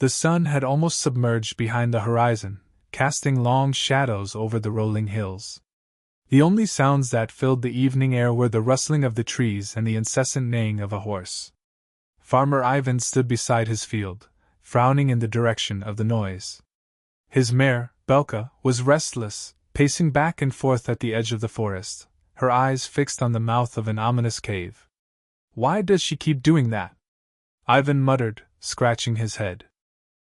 The sun had almost submerged behind the horizon, casting long shadows over the rolling hills. The only sounds that filled the evening air were the rustling of the trees and the incessant neighing of a horse. Farmer Ivan stood beside his field, frowning in the direction of the noise. His mare, Belka, was restless, pacing back and forth at the edge of the forest, her eyes fixed on the mouth of an ominous cave. "Why does she keep doing that?" Ivan muttered, scratching his head.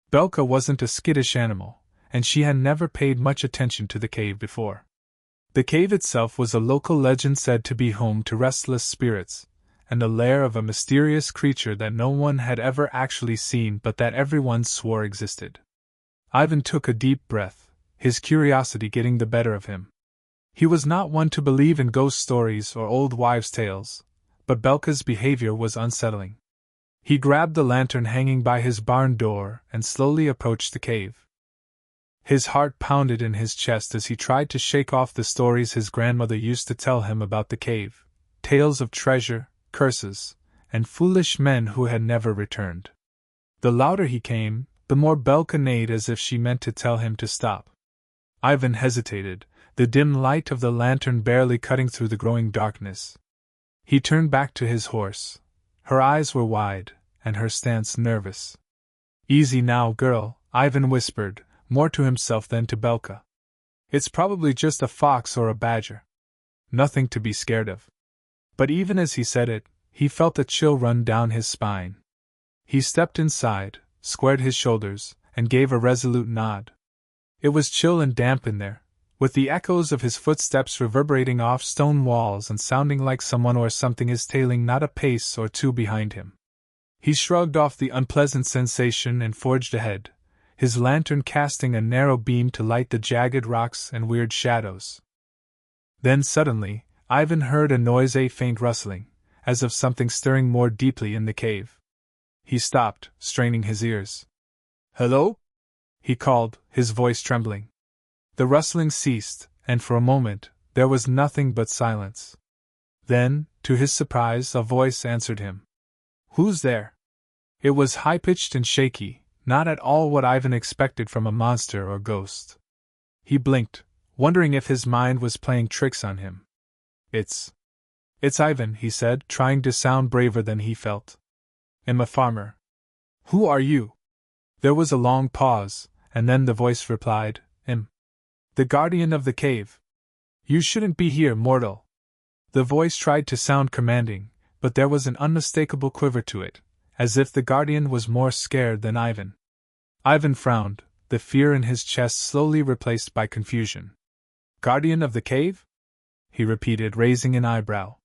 Belka wasn't a skittish animal, and she had never paid much attention to the cave before. The cave itself was a local legend said to be home to restless spirits, and the lair of a mysterious creature that no one had ever actually seen but that everyone swore existed. Ivan took a deep breath, his curiosity getting the better of him. He was not one to believe in ghost stories or old wives' tales, but Belka's behavior was unsettling. He grabbed the lantern hanging by his barn door and slowly approached the cave. His heart pounded in his chest as he tried to shake off the stories his grandmother used to tell him about the cave, tales of treasure, curses, and foolish men who had never returned. The louder he came, the more Belka neighed as if she meant to tell him to stop. Ivan hesitated, the dim light of the lantern barely cutting through the growing darkness. He turned back to his horse. Her eyes were wide, and her stance nervous. "Easy now, girl," Ivan whispered, more to himself than to Belka. "It's probably just a fox or a badger. Nothing to be scared of." But even as he said it, he felt a chill run down his spine. He stepped inside, squared his shoulders, and gave a resolute nod. It was chill and damp in there, with the echoes of his footsteps reverberating off stone walls and sounding like someone or something is tailing not a pace or two behind him. He shrugged off the unpleasant sensation and forged ahead, his lantern casting a narrow beam to light the jagged rocks and weird shadows. Then suddenly, Ivan heard a noise, a faint rustling, as of something stirring more deeply in the cave. He stopped, straining his ears. "Hello?" he called, his voice trembling. The rustling ceased, and for a moment, there was nothing but silence. Then, to his surprise, a voice answered him. "Who's there?" It was high-pitched and shaky, not at all what Ivan expected from a monster or ghost. He blinked, wondering if his mind was playing tricks on him. It's Ivan," he said, trying to sound braver than he felt. "I'm a farmer." "Who are you?" There was a long pause, and then the voice replied, "I'm the guardian of the cave. You shouldn't be here, mortal." The voice tried to sound commanding, but there was an unmistakable quiver to it, as if the guardian was more scared than Ivan. Ivan frowned, the fear in his chest slowly replaced by confusion. "Guardian of the cave?" he repeated, raising an eyebrow.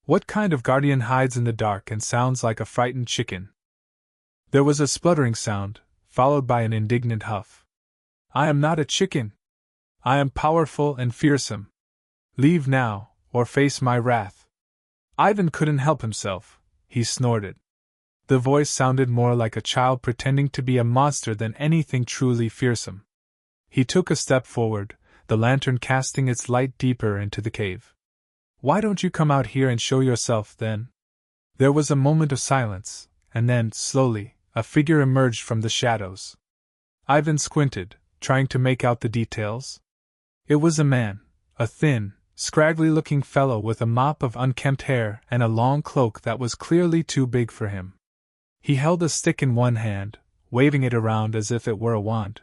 "What kind of guardian hides in the dark and sounds like a frightened chicken?" There was a spluttering sound, followed by an indignant huff. "I am not a chicken. I am powerful and fearsome. Leave now, or face my wrath." Ivan couldn't help himself. He snorted. The voice sounded more like a child pretending to be a monster than anything truly fearsome. He took a step forward, the lantern casting its light deeper into the cave. "Why don't you come out here and show yourself, then?" There was a moment of silence, and then, slowly, a figure emerged from the shadows. Ivan squinted, trying to make out the details. It was a man, a thin, scraggly-looking fellow with a mop of unkempt hair and a long cloak that was clearly too big for him. He held a stick in one hand, waving it around as if it were a wand.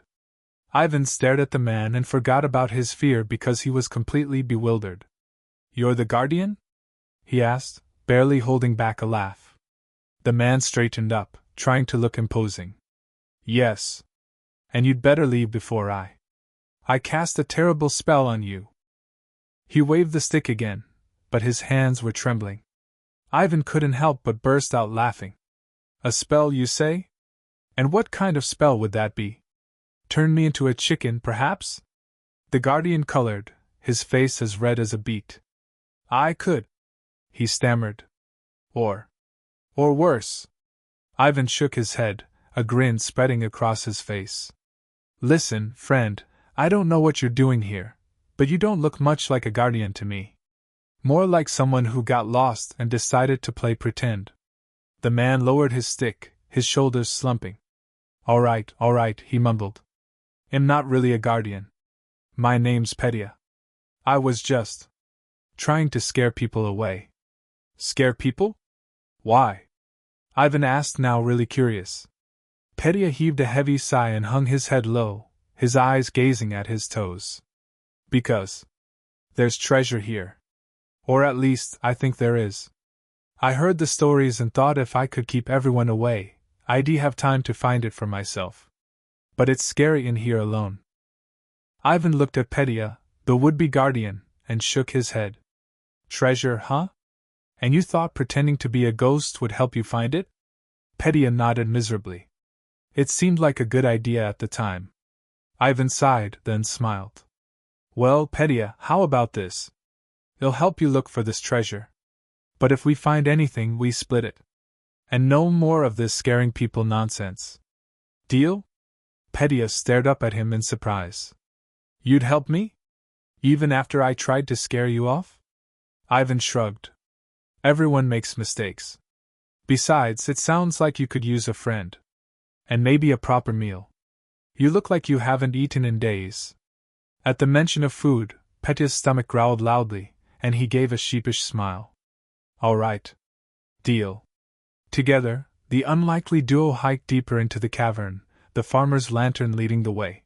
Ivan stared at the man and forgot about his fear because he was completely bewildered. "You're the guardian?" he asked, barely holding back a laugh. The man straightened up, trying to look imposing. "Yes. And you'd better leave before I cast a terrible spell on you." He waved the stick again, but his hands were trembling. Ivan couldn't help but burst out laughing. "A spell, you say? And what kind of spell would that be? Turn me into a chicken, perhaps?" The guardian colored, his face as red as a beet. "I could," he stammered. Or worse." Ivan shook his head, a grin spreading across his face. "Listen, friend, I don't know what you're doing here, but you don't look much like a guardian to me. More like someone who got lost and decided to play pretend." The man lowered his stick, his shoulders slumping. All right, he mumbled. I'm not really a guardian. My name's Petya. I was just trying to scare people away. Scare people? Why? Ivan asked, now really curious. Petya heaved a heavy sigh and hung his head low, his eyes gazing at his toes. Because there's treasure here. Or at least, I think there is. I heard the stories and thought if I could keep everyone away, I'd have time to find it for myself. But it's scary in here alone. Ivan looked at Petya, the would-be guardian, and shook his head. Treasure, huh? And you thought pretending to be a ghost would help you find it? Petya nodded miserably. It seemed like a good idea at the time. Ivan sighed, then smiled. Well, Petya, how about this? It'll help you look for this treasure. But if we find anything, we split it. And no more of this scaring people nonsense. Deal? Petya stared up at him in surprise. You'd help me? Even after I tried to scare you off? Ivan shrugged. Everyone makes mistakes. Besides, it sounds like you could use a friend. And maybe a proper meal. You look like you haven't eaten in days. At the mention of food, Petya's stomach growled loudly, and he gave a sheepish smile. All right. Deal. Together, the unlikely duo hiked deeper into the cavern, the farmer's lantern leading the way.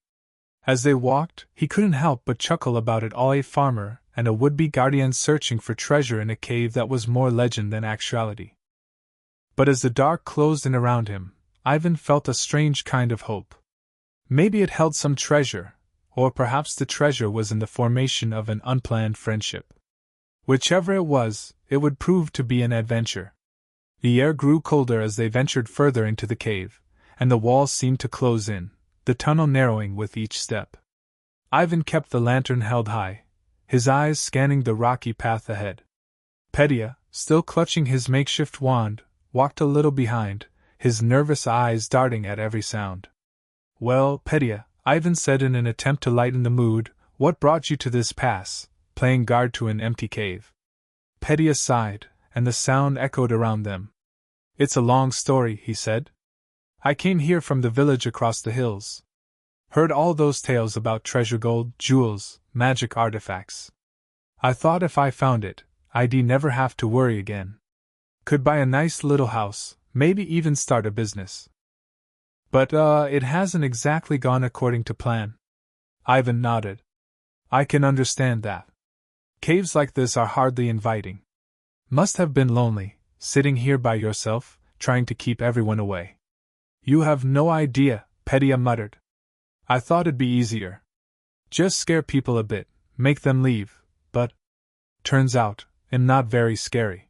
As they walked, he couldn't help but chuckle about it all, a farmer and a would-be guardian searching for treasure in a cave that was more legend than actuality. But as the dark closed in around him, Ivan felt a strange kind of hope. Maybe it held some treasure, or perhaps the treasure was in the formation of an unplanned friendship. Whichever it was, it would prove to be an adventure. The air grew colder as they ventured further into the cave, and the walls seemed to close in, the tunnel narrowing with each step. Ivan kept the lantern held high, his eyes scanning the rocky path ahead. Petya, still clutching his makeshift wand, walked a little behind, his nervous eyes darting at every sound. Well, Petya, Ivan said in an attempt to lighten the mood, what brought you to this pass, playing guard to an empty cave? Petya sighed, and the sound echoed around them. It's a long story, he said. I came here from the village across the hills. Heard all those tales about treasure, gold, jewels, magic artifacts. I thought if I found it, I'd never have to worry again. Could buy a nice little house, maybe even start a business. But, it hasn't exactly gone according to plan. Ivan nodded. I can understand that. Caves like this are hardly inviting. Must have been lonely, sitting here by yourself, trying to keep everyone away. You have no idea, Petya muttered. I thought it'd be easier. Just scare people a bit, make them leave, but turns out, I'm not very scary.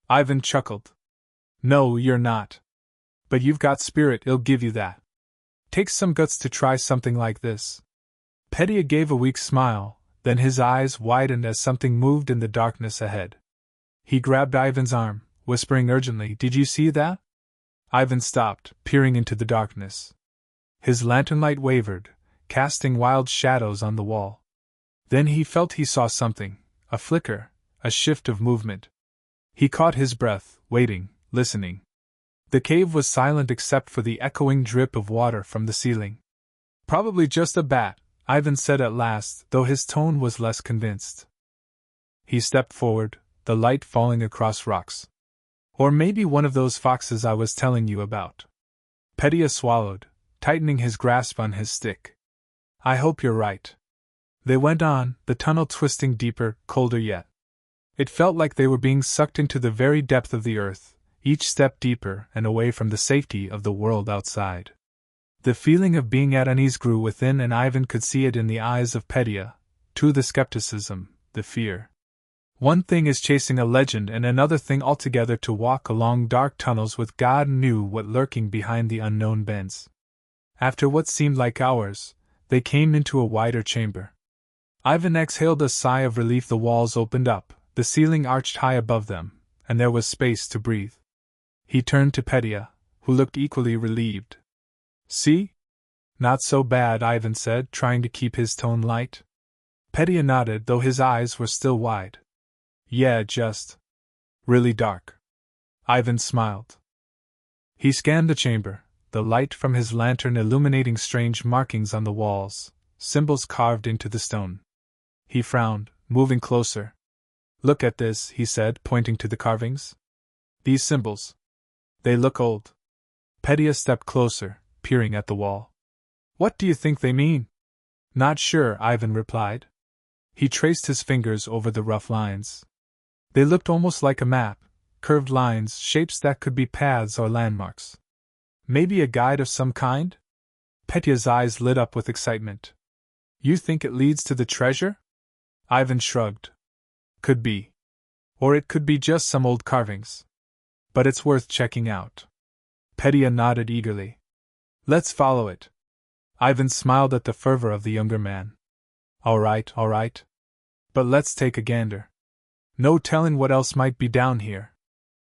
Ivan chuckled. No, you're not. But you've got spirit, I'll give you that. Takes some guts to try something like this. Petya gave a weak smile, then his eyes widened as something moved in the darkness ahead. He grabbed Ivan's arm, whispering urgently, Did you see that? Ivan stopped, peering into the darkness. His lantern light wavered, casting wild shadows on the wall. Then he felt he saw something, a flicker, a shift of movement. He caught his breath, waiting, listening. The cave was silent except for the echoing drip of water from the ceiling. Probably just a bat, Ivan said at last, though his tone was less convinced. He stepped forward, the light falling across rocks. Or maybe one of those foxes I was telling you about. Petya swallowed, tightening his grasp on his stick. I hope you're right. They went on, the tunnel twisting deeper, colder yet. It felt like they were being sucked into the very depth of the earth, each step deeper and away from the safety of the world outside. The feeling of being at unease grew within, and Ivan could see it in the eyes of Petya, too, the skepticism, the fear. One thing is chasing a legend, and another thing altogether to walk along dark tunnels with God knew what lurking behind the unknown bends. After what seemed like hours, they came into a wider chamber. Ivan exhaled a sigh of relief. The walls opened up, the ceiling arched high above them, and there was space to breathe. He turned to Petya, who looked equally relieved. See? Not so bad, Ivan said, trying to keep his tone light. Petya nodded, though his eyes were still wide. Yeah, just really dark. Ivan smiled. He scanned the chamber, the light from his lantern illuminating strange markings on the walls, symbols carved into the stone. He frowned, moving closer. "Look at this," he said, pointing to the carvings. "These symbols. They look old." Petya stepped closer, peering at the wall. "What do you think they mean?" "Not sure," Ivan replied. He traced his fingers over the rough lines. They looked almost like a map, curved lines, shapes that could be paths or landmarks. "Maybe a guide of some kind?" Petya's eyes lit up with excitement. "You think it leads to the treasure?" Ivan shrugged. "Could be. Or it could be just some old carvings. But it's worth checking out." Petya nodded eagerly. "Let's follow it." Ivan smiled at the fervor of the younger man. All right. But let's take a gander. No tellin' what else might be down here."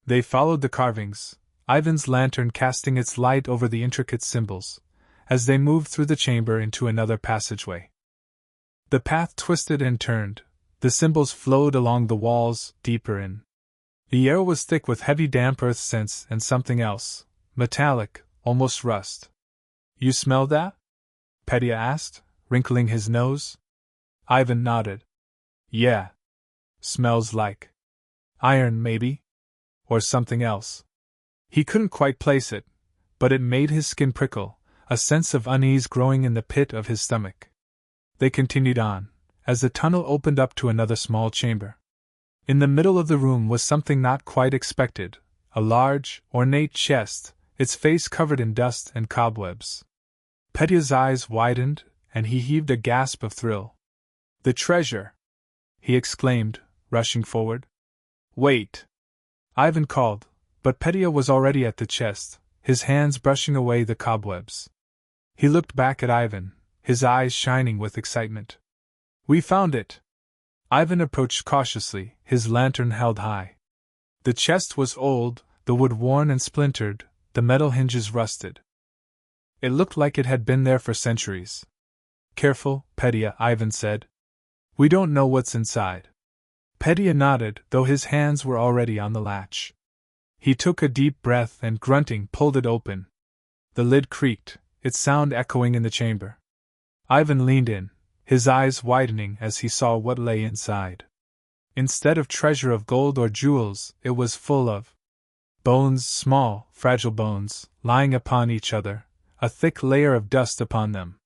They followed the carvings, Ivan's lantern casting its light over the intricate symbols, as they moved through the chamber into another passageway. The path twisted and turned, the symbols flowed along the walls, deeper in. The air was thick with heavy damp earth scents and something else, metallic, almost rust. "You smell that?" Petya asked, wrinkling his nose. Ivan nodded. "Yeah. Smells like iron, maybe? Or something else." He couldn't quite place it, but it made his skin prickle, a sense of unease growing in the pit of his stomach. They continued on, as the tunnel opened up to another small chamber. In the middle of the room was something not quite expected, a large, ornate chest, its face covered in dust and cobwebs. Petya's eyes widened, and he heaved a gasp of thrill. "The treasure!" he exclaimed, rushing forward. "Wait!" Ivan called, but Petya was already at the chest, his hands brushing away the cobwebs. He looked back at Ivan, his eyes shining with excitement. "We found it!" Ivan approached cautiously, his lantern held high. The chest was old, the wood worn and splintered, the metal hinges rusted. It looked like it had been there for centuries. "Careful, Petya," Ivan said. "We don't know what's inside." Petya nodded, though his hands were already on the latch. He took a deep breath and, grunting, pulled it open. The lid creaked, its sound echoing in the chamber. Ivan leaned in, his eyes widening as he saw what lay inside. Instead of treasure of gold or jewels, it was full of bones, small, fragile bones, lying upon each other, a thick layer of dust upon them.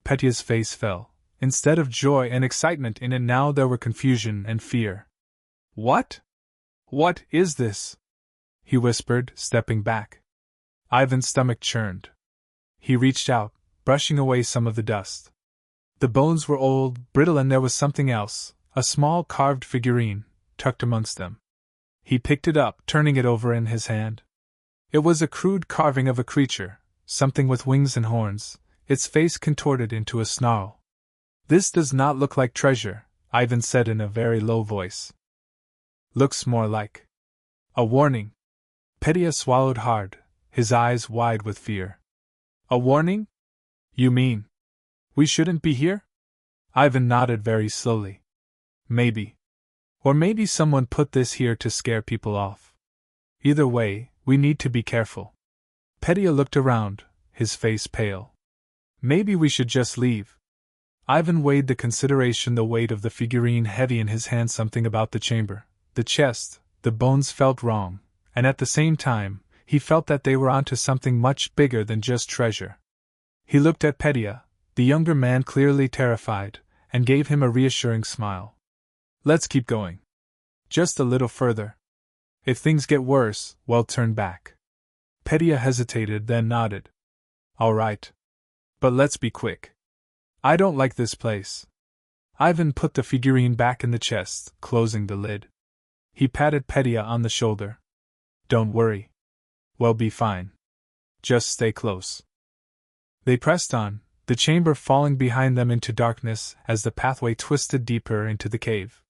Petya's face fell. Instead of joy and excitement in it now there were confusion and fear. "What? What is this?" he whispered, stepping back. Ivan's stomach churned. He reached out, brushing away some of the dust. The bones were old, brittle, and there was something else, a small carved figurine, tucked amongst them. He picked it up, turning it over in his hand. It was a crude carving of a creature, something with wings and horns, its face contorted into a snarl. "This does not look like treasure," Ivan said in a very low voice. "Looks more like a warning." Petya swallowed hard, his eyes wide with fear. "A warning? You mean we shouldn't be here?" Ivan nodded very slowly. "Maybe. Or maybe someone put this here to scare people off. Either way, we need to be careful." Petya looked around, his face pale. "Maybe we should just leave." Ivan weighed the consideration, the weight of the figurine heavy in his hand, something about the chamber, the chest, the bones felt wrong, and at the same time, he felt that they were onto something much bigger than just treasure. He looked at Petya, the younger man clearly terrified, and gave him a reassuring smile. "Let's keep going. Just a little further. If things get worse, we'll turn back." Petya hesitated, then nodded. "All right. But let's be quick. I don't like this place." Ivan put the figurine back in the chest, closing the lid. He patted Petya on the shoulder. "Don't worry. We'll be fine. Just stay close." They pressed on, the chamber falling behind them into darkness as the pathway twisted deeper into the cave.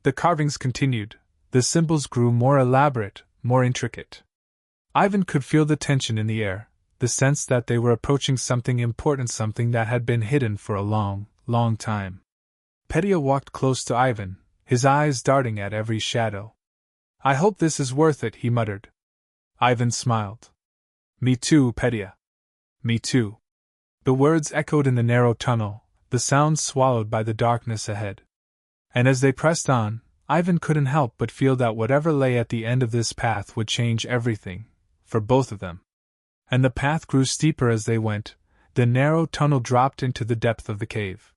The carvings continued, the symbols grew more elaborate, more intricate. Ivan could feel the tension in the air, the sense that they were approaching something important, something that had been hidden for a long, long time. Petya walked close to Ivan, his eyes darting at every shadow. "I hope this is worth it," he muttered. Ivan smiled. "Me too, Petya." Me too. The words echoed in the narrow tunnel, the sounds swallowed by the darkness ahead. And as they pressed on, Ivan couldn't help but feel that whatever lay at the end of this path would change everything, for both of them. And the path grew steeper as they went, the narrow tunnel dropped into the depth of the cave.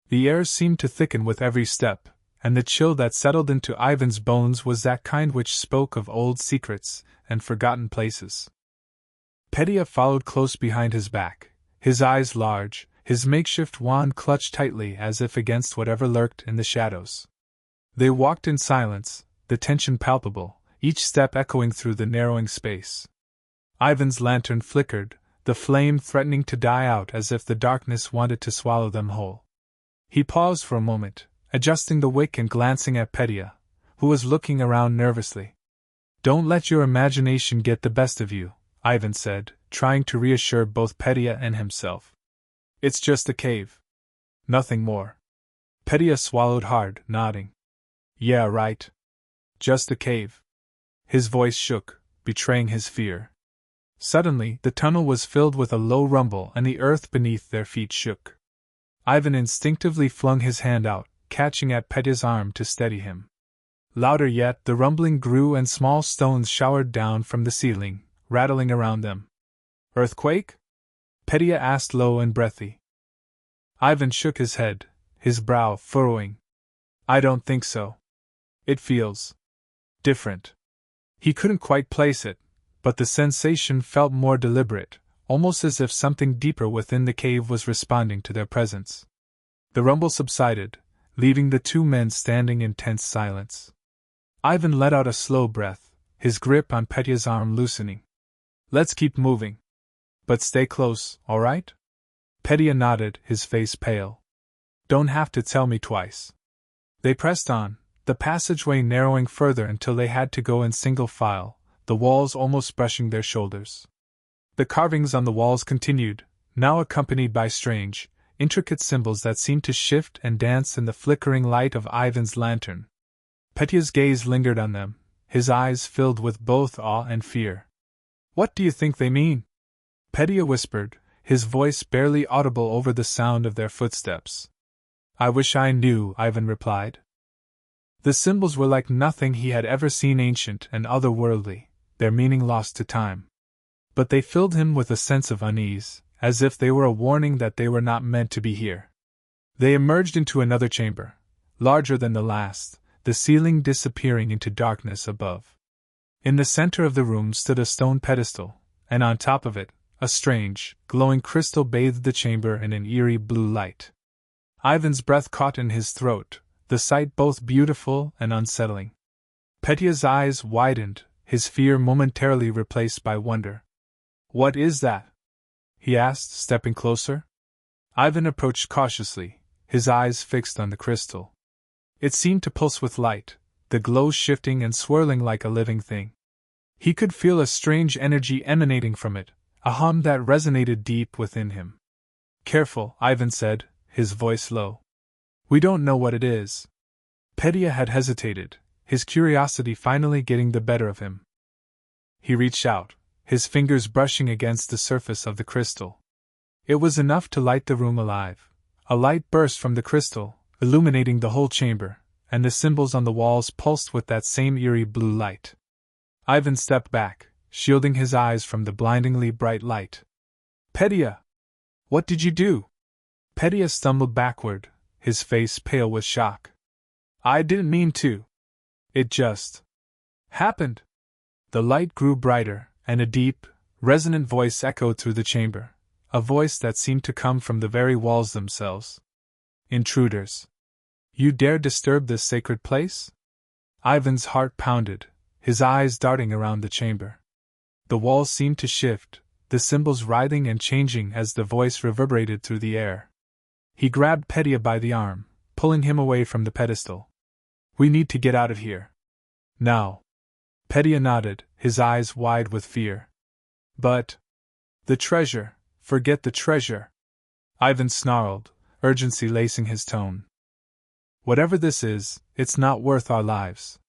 The air seemed to thicken with every step, and the chill that settled into Ivan's bones was that kind which spoke of old secrets and forgotten places. Petya followed close behind his back, his eyes large, his makeshift wand clutched tightly as if against whatever lurked in the shadows. They walked in silence, the tension palpable, each step echoing through the narrowing space. Ivan's lantern flickered, the flame threatening to die out as if the darkness wanted to swallow them whole. He paused for a moment, adjusting the wick and glancing at Petya, who was looking around nervously. "Don't let your imagination get the best of you," Ivan said, trying to reassure both Petya and himself. "It's just a cave. Nothing more." Petya swallowed hard, nodding. "Yeah, right. Just a cave." His voice shook, betraying his fear. Suddenly, the tunnel was filled with a low rumble and the earth beneath their feet shook. Ivan instinctively flung his hand out, catching at Petya's arm to steady him. Louder yet, the rumbling grew and small stones showered down from the ceiling, rattling around them. "Earthquake?" Petya asked low and breathy. Ivan shook his head, his brow furrowing. "I don't think so. It feels different." He couldn't quite place it, but the sensation felt more deliberate, almost as if something deeper within the cave was responding to their presence. The rumble subsided, leaving the two men standing in tense silence. Ivan let out a slow breath, his grip on Petya's arm loosening. "Let's keep moving. But stay close, all right?" Petya nodded, his face pale. "Don't have to tell me twice." They pressed on, the passageway narrowing further until they had to go in single file, the walls almost brushing their shoulders. The carvings on the walls continued, now accompanied by strange, intricate symbols that seemed to shift and dance in the flickering light of Ivan's lantern. Petya's gaze lingered on them, his eyes filled with both awe and fear. "What do you think they mean?" Petya whispered, his voice barely audible over the sound of their footsteps. "I wish I knew," Ivan replied. The symbols were like nothing he had ever seen, ancient and otherworldly, their meaning lost to time. But they filled him with a sense of unease, as if they were a warning that they were not meant to be here. They emerged into another chamber, larger than the last, the ceiling disappearing into darkness above. In the center of the room stood a stone pedestal, and on top of it, a strange, glowing crystal bathed the chamber in an eerie blue light. Ivan's breath caught in his throat, the sight both beautiful and unsettling. Petya's eyes widened, his fear momentarily replaced by wonder. "What is that?" he asked, stepping closer. Ivan approached cautiously, his eyes fixed on the crystal. It seemed to pulse with light, the glow shifting and swirling like a living thing. He could feel a strange energy emanating from it, a hum that resonated deep within him. "Careful," Ivan said, his voice low. "We don't know what it is." Petya had hesitated, his curiosity finally getting the better of him. He reached out, his fingers brushing against the surface of the crystal. It was enough to light the room alive. A light burst from the crystal, illuminating the whole chamber, and the symbols on the walls pulsed with that same eerie blue light. Ivan stepped back, shielding his eyes from the blindingly bright light. "Petya! What did you do?" Petya stumbled backward, his face pale with shock. "I didn't mean to. It just happened." The light grew brighter, and a deep, resonant voice echoed through the chamber, a voice that seemed to come from the very walls themselves. "Intruders! You dare disturb this sacred place?" Ivan's heart pounded, his eyes darting around the chamber. The walls seemed to shift, the symbols writhing and changing as the voice reverberated through the air. He grabbed Petya by the arm, pulling him away from the pedestal. "We need to get out of here. Now." Petya nodded, his eyes wide with fear. "But the treasure, forget the treasure!" Ivan snarled, urgency lacing his tone. "Whatever this is, it's not worth our lives."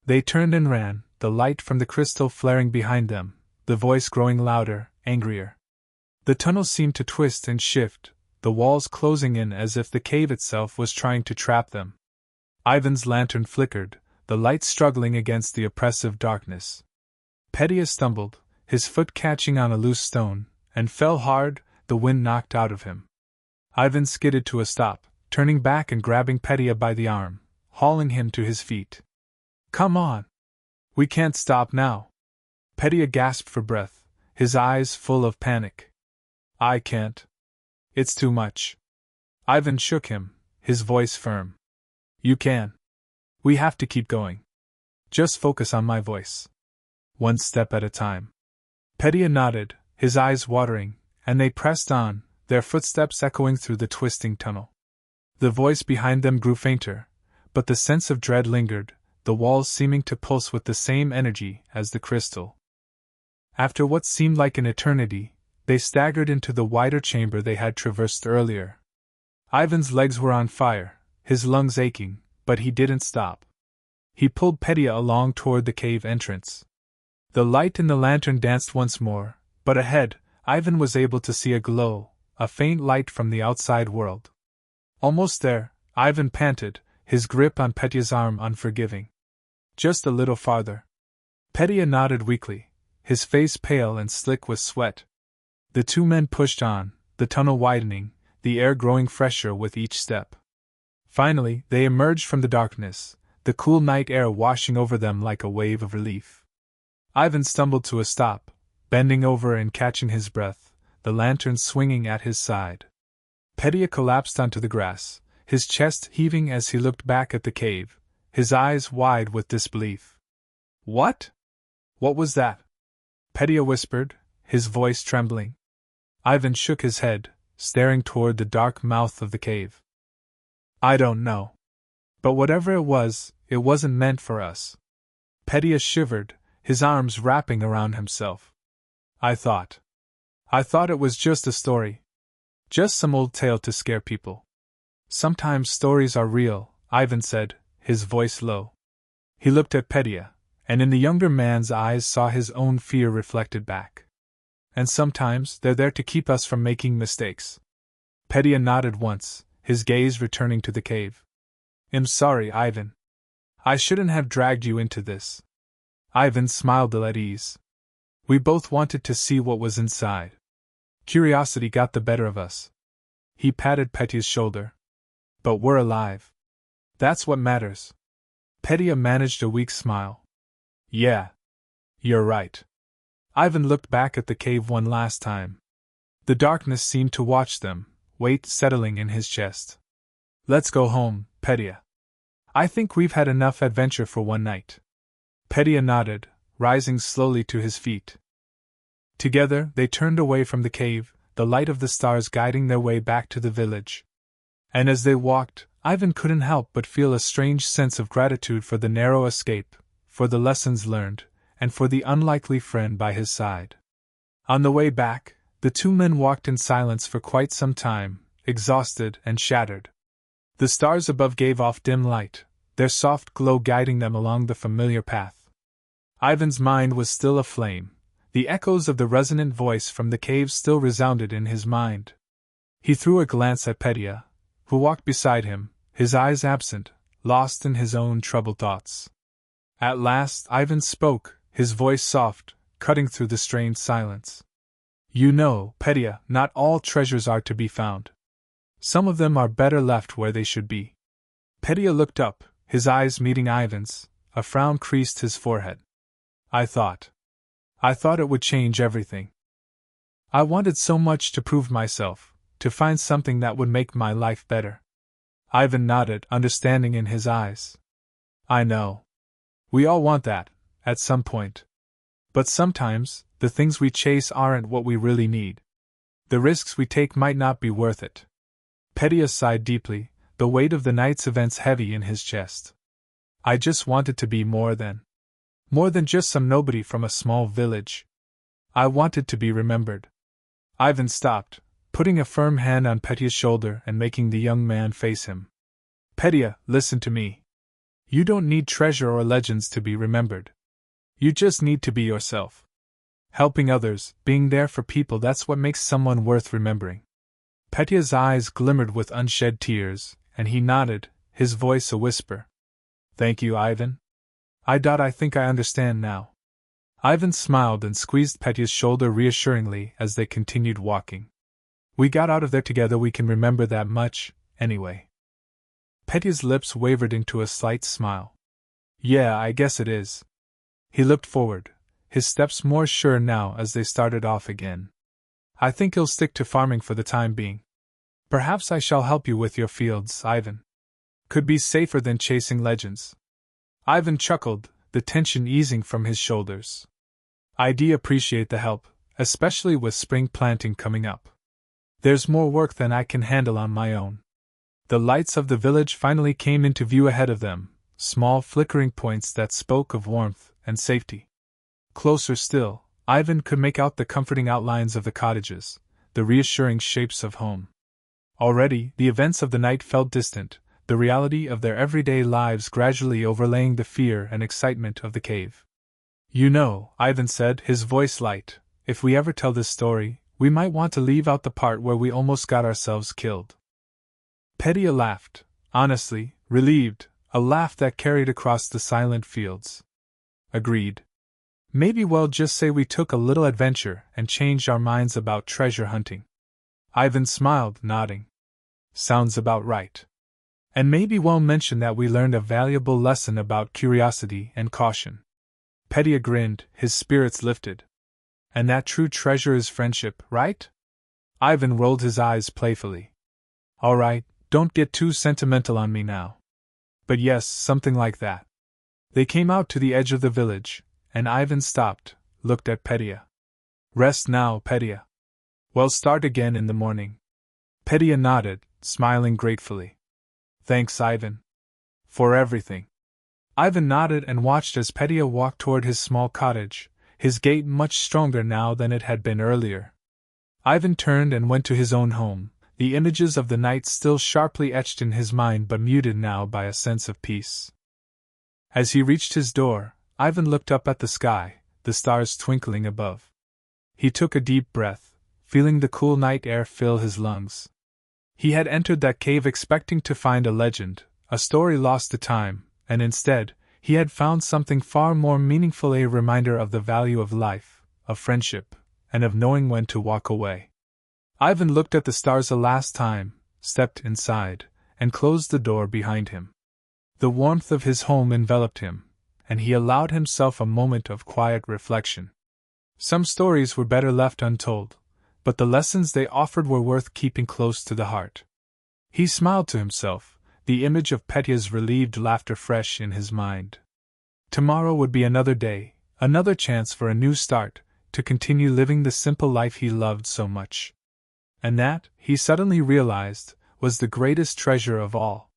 They turned and ran, the light from the crystal flaring behind them, the voice growing louder, angrier. The tunnel seemed to twist and shift, the walls closing in as if the cave itself was trying to trap them. Ivan's lantern flickered, the light struggling against the oppressive darkness. Petya stumbled, his foot catching on a loose stone, and fell hard, the wind knocked out of him. Ivan skidded to a stop, turning back and grabbing Petya by the arm, hauling him to his feet. "Come on! We can't stop now!" Petya gasped for breath, his eyes full of panic. "I can't. It's too much." Ivan shook him, his voice firm. "You can. We have to keep going. Just focus on my voice. One step at a time." Petya nodded, his eyes watering, and they pressed on, their footsteps echoing through the twisting tunnel. The voice behind them grew fainter, but the sense of dread lingered, the walls seeming to pulse with the same energy as the crystal. After what seemed like an eternity, they staggered into the wider chamber they had traversed earlier. Ivan's legs were on fire, his lungs aching, but he didn't stop. He pulled Petya along toward the cave entrance. The light in the lantern danced once more, but ahead, Ivan was able to see a glow, a faint light from the outside world. Almost there, Ivan panted, his grip on Petya's arm unforgiving. "Just a little farther." Petya nodded weakly, his face pale and slick with sweat. The two men pushed on, the tunnel widening, the air growing fresher with each step. Finally, they emerged from the darkness, the cool night air washing over them like a wave of relief. Ivan stumbled to a stop, bending over and catching his breath, the lantern swinging at his side. Petya collapsed onto the grass, his chest heaving as he looked back at the cave, his eyes wide with disbelief. "What? What was that?" Petya whispered, his voice trembling. Ivan shook his head, staring toward the dark mouth of the cave. "I don't know. But whatever it wasn't meant for us." Petya shivered, his arms wrapping around himself. I thought it was just a story. Just some old tale to scare people." "Sometimes stories are real," Ivan said, his voice low. He looked at Petya, and in the younger man's eyes saw his own fear reflected back. "And sometimes they're there to keep us from making mistakes." Petya nodded once, his gaze returning to the cave. "I'm sorry, Ivan. I shouldn't have dragged you into this." Ivan smiled ill at ease. "We both wanted to see what was inside. Curiosity got the better of us." He patted Petya's shoulder. "But we're alive. That's what matters." Petya managed a weak smile. "Yeah. You're right." Ivan looked back at the cave one last time. The darkness seemed to watch them, weight settling in his chest. "Let's go home, Petya. I think we've had enough adventure for one night." Petya nodded, rising slowly to his feet. Together, they turned away from the cave, the light of the stars guiding their way back to the village. And as they walked, Ivan couldn't help but feel a strange sense of gratitude for the narrow escape, for the lessons learned, and for the unlikely friend by his side. On the way back, the two men walked in silence for quite some time, exhausted and shattered. The stars above gave off dim light, their soft glow guiding them along the familiar path. Ivan's mind was still aflame. The echoes of the resonant voice from the cave still resounded in his mind. He threw a glance at Petya, who walked beside him, his eyes absent, lost in his own troubled thoughts. At last Ivan spoke, his voice soft, cutting through the strained silence. "You know, Petya, not all treasures are to be found. Some of them are better left where they should be." Petya looked up, his eyes meeting Ivan's, a frown creased his forehead. I thought it would change everything. I wanted so much to prove myself, to find something that would make my life better." Ivan nodded, understanding in his eyes. "I know. We all want that, at some point. But sometimes, the things we chase aren't what we really need. The risks we take might not be worth it." Petya sighed deeply, the weight of the night's events heavy in his chest. "I just wanted to be more than just some nobody from a small village. I wanted to be remembered." Ivan stopped, putting a firm hand on Petya's shoulder and making the young man face him. "Petya, listen to me. You don't need treasure or legends to be remembered. You just need to be yourself. Helping others, being there for people, that's what makes someone worth remembering. Petya's eyes glimmered with unshed tears, and he nodded, his voice a whisper. Thank you, Ivan. I think I understand now. Ivan smiled and squeezed Petya's shoulder reassuringly as they continued walking. We got out of there together, we can remember that much, anyway. Petya's lips wavered into a slight smile. Yeah, I guess it is. He looked forward, his steps more sure now as they started off again. I think he'll stick to farming for the time being. Perhaps I shall help you with your fields, Ivan. Could be safer than chasing legends. Ivan chuckled, the tension easing from his shoulders. I'd appreciate the help, especially with spring planting coming up. There's more work than I can handle on my own. The lights of the village finally came into view ahead of them, small flickering points that spoke of warmth and safety. Closer still, Ivan could make out the comforting outlines of the cottages, the reassuring shapes of home. Already, the events of the night felt distant, the reality of their everyday lives gradually overlaying the fear and excitement of the cave. You know, Ivan said, his voice light, if we ever tell this story, we might want to leave out the part where we almost got ourselves killed. Petya laughed, honestly, relieved, a laugh that carried across the silent fields. Agreed. Maybe we'll just say we took a little adventure and changed our minds about treasure hunting. Ivan smiled, nodding. Sounds about right. And maybe we'll mention that we learned a valuable lesson about curiosity and caution. Petya grinned, his spirits lifted. And that true treasure is friendship, right? Ivan rolled his eyes playfully. All right, don't get too sentimental on me now. But yes, something like that. They came out to the edge of the village, and Ivan stopped, looked at Petya. Rest now, Petya. We'll start again in the morning. Petya nodded, smiling gratefully. Thanks, Ivan. For everything. Ivan nodded and watched as Petya walked toward his small cottage, his gait much stronger now than it had been earlier. Ivan turned and went to his own home, the images of the night still sharply etched in his mind but muted now by a sense of peace. As he reached his door, Ivan looked up at the sky, the stars twinkling above. He took a deep breath, feeling the cool night air fill his lungs. He had entered that cave expecting to find a legend, a story lost to time, and instead, he had found something far more meaningful, a reminder of the value of life, of friendship, and of knowing when to walk away. Ivan looked at the stars a last time, stepped inside, and closed the door behind him. The warmth of his home enveloped him, and he allowed himself a moment of quiet reflection. Some stories were better left untold, but the lessons they offered were worth keeping close to the heart. He smiled to himself, the image of Petya's relieved laughter fresh in his mind. Tomorrow would be another day, another chance for a new start, to continue living the simple life he loved so much. And that, he suddenly realized, was the greatest treasure of all.